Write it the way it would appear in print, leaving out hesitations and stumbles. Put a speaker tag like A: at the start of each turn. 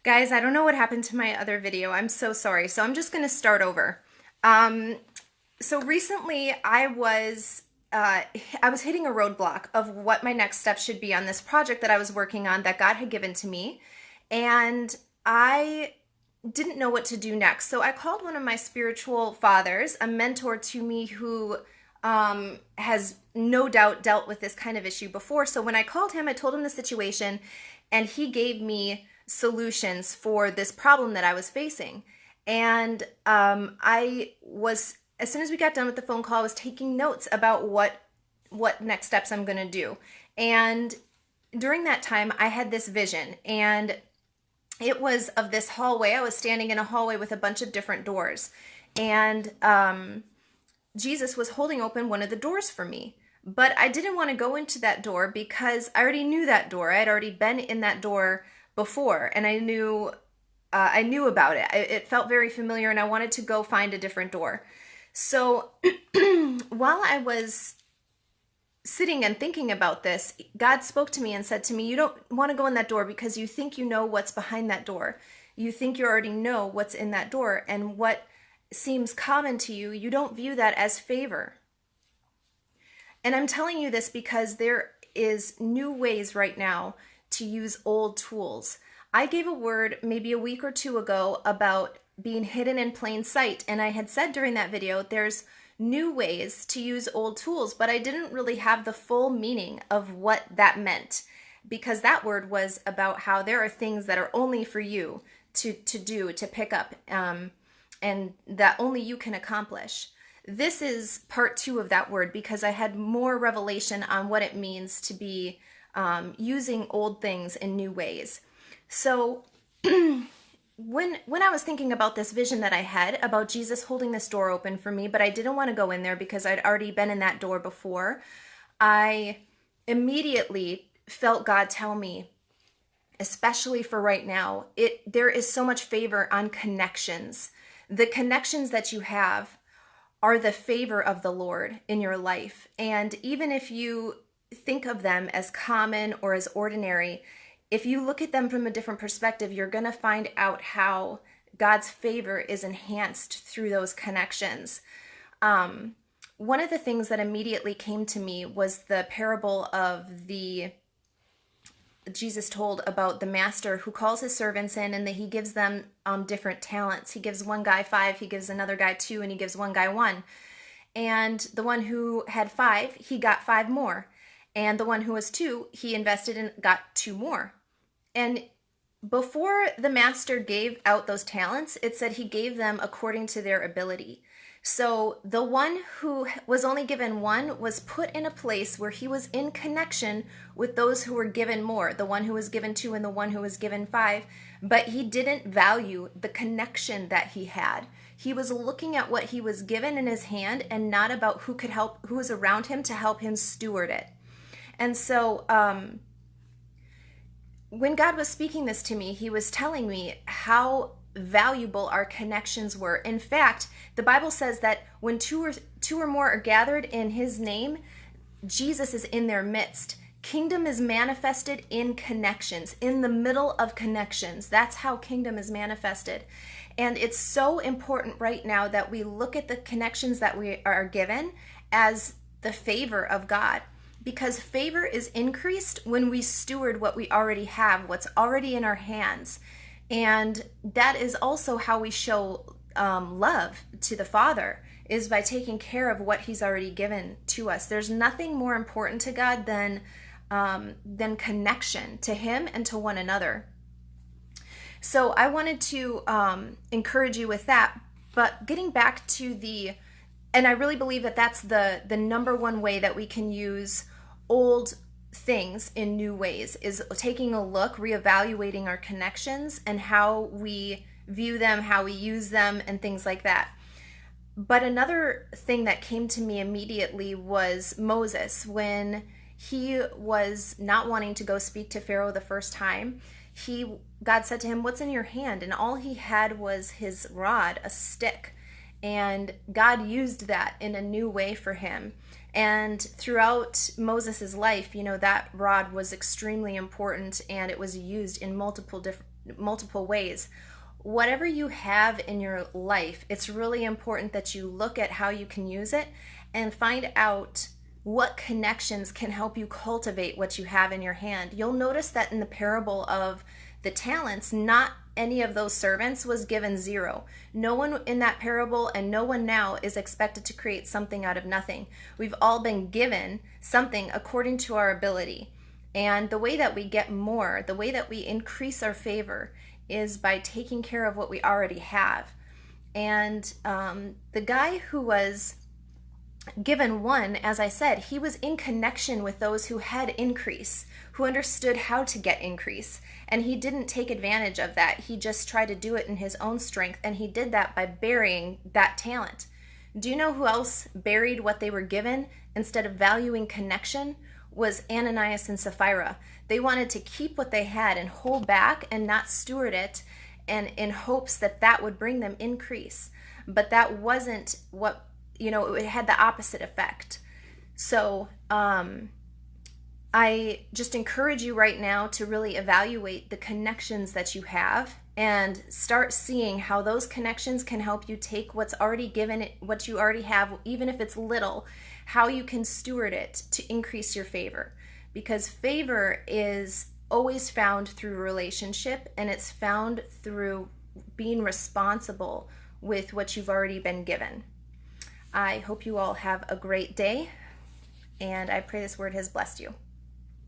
A: Guys, I don't know what happened to my other video. I'm so sorry. So I'm just going to start over. Um, so recently I was hitting a roadblock of what my next step should be on this project that I was working on that God had given to me. And I didn't know what to do next. So I called one of my spiritual fathers, a mentor to me who has no doubt dealt with this kind of issue before. So when I called him, I told him the situation, and he gave me solutions for this problem that I was facing. And as soon as we got done with the phone call, I was taking notes about what next steps I'm going to do. And during that time, I had this vision, and it was of this hallway. I was standing in a hallway with a bunch of different doors, and Jesus was holding open one of the doors for me. But I didn't want to go into that door because I already knew that door. I had already been in that door before, and I knew about it. It felt very familiar, and I wanted to go find a different door. So while I was sitting and thinking about this, God spoke to me and said to me, "You don't want to go in that door because you think you know what's behind that door. You think you already know what's in that door, and what seems common to you, you don't view that as favor." And I'm telling you this because there is new ways right now to use old tools. I gave a word maybe a week or two ago about being hidden in plain sight, and I had said during that video there's new ways to use old tools, but I didn't really have the full meaning of what that meant, because that word was about how there are things that are only for you to do, to pick up, and that only you can accomplish. This is part two of that word, because I had more revelation on what it means to be using old things in new ways. So when I was thinking about this vision that I had about Jesus holding this door open for me, but I didn't want to go in there because I'd already been in that door before, I immediately felt God tell me, especially for right now, there is so much favor on connections. The connections that you have are the favor of the Lord in your life. And even if you think of them as common or as ordinary, if you look at them from a different perspective, you're going to find out how God's favor is enhanced through those connections. One of the things that immediately came to me was the parable of Jesus told about the master who calls his servants in, and that he gives them different talents. He gives one guy 5, he gives another guy 2, and he gives one guy 1. And the one who had 5, he got 5 more. And the one who was 2, he invested and got 2 more. And before the master gave out those talents, it said he gave them according to their ability. So the one who was only given 1 was put in a place where he was in connection with those who were given more, the one who was given 2 and the one who was given 5, but he didn't value the connection that he had. He was looking at what he was given in his hand and not about who could help, who was around him to help him steward it. And so when God was speaking this to me, he was telling me how valuable our connections were. In fact, the Bible says that when two or more are gathered in his name, Jesus is in their midst. Kingdom is manifested in connections, in the middle of connections. That's how kingdom is manifested. And it's so important right now that we look at the connections that we are given as the favor of God. Because favor is increased when we steward what we already have, what's already in our hands. And that is also how we show love to the Father, is by taking care of what he's already given to us. There's nothing more important to God than connection to him and to one another. So I wanted to encourage you with that. But getting back to and I really believe that that's the number one way that we can use old things in new ways, is taking a look, reevaluating our connections and how we view them, how we use them, and things like that. But another thing that came to me immediately was Moses. When he was not wanting to go speak to Pharaoh the first time, God said to him, "What's in your hand?" And all he had was his rod, a stick. And God used that in a new way for him. And throughout Moses' life, that rod was extremely important, and it was used in multiple multiple ways. Whatever you have in your life, it's really important that you look at how you can use it and find out what connections can help you cultivate what you have in your hand. You'll notice that in the parable of the talents, not any of those servants was given zero. No one in that parable and no one now is expected to create something out of nothing. We've all been given something according to our ability. And the way that we get more, the way that we increase our favor, is by taking care of what we already have. And the guy who was given one, as I said, he was in connection with those who had increase, who understood how to get increase. And he didn't take advantage of that. He just tried to do it in his own strength. And he did that by burying that talent. Do you know who else buried what they were given instead of valuing connection? Was Ananias and Sapphira. They wanted to keep what they had and hold back and not steward it, and in hopes that that would bring them increase. But that wasn't what, it had the opposite effect. So I just encourage you right now to really evaluate the connections that you have and start seeing how those connections can help you take what's already given, what you already have, even if it's little, how you can steward it to increase your favor. Because favor is always found through relationship, and it's found through being responsible with what you've already been given. I hope you all have a great day, and I pray this word has blessed you.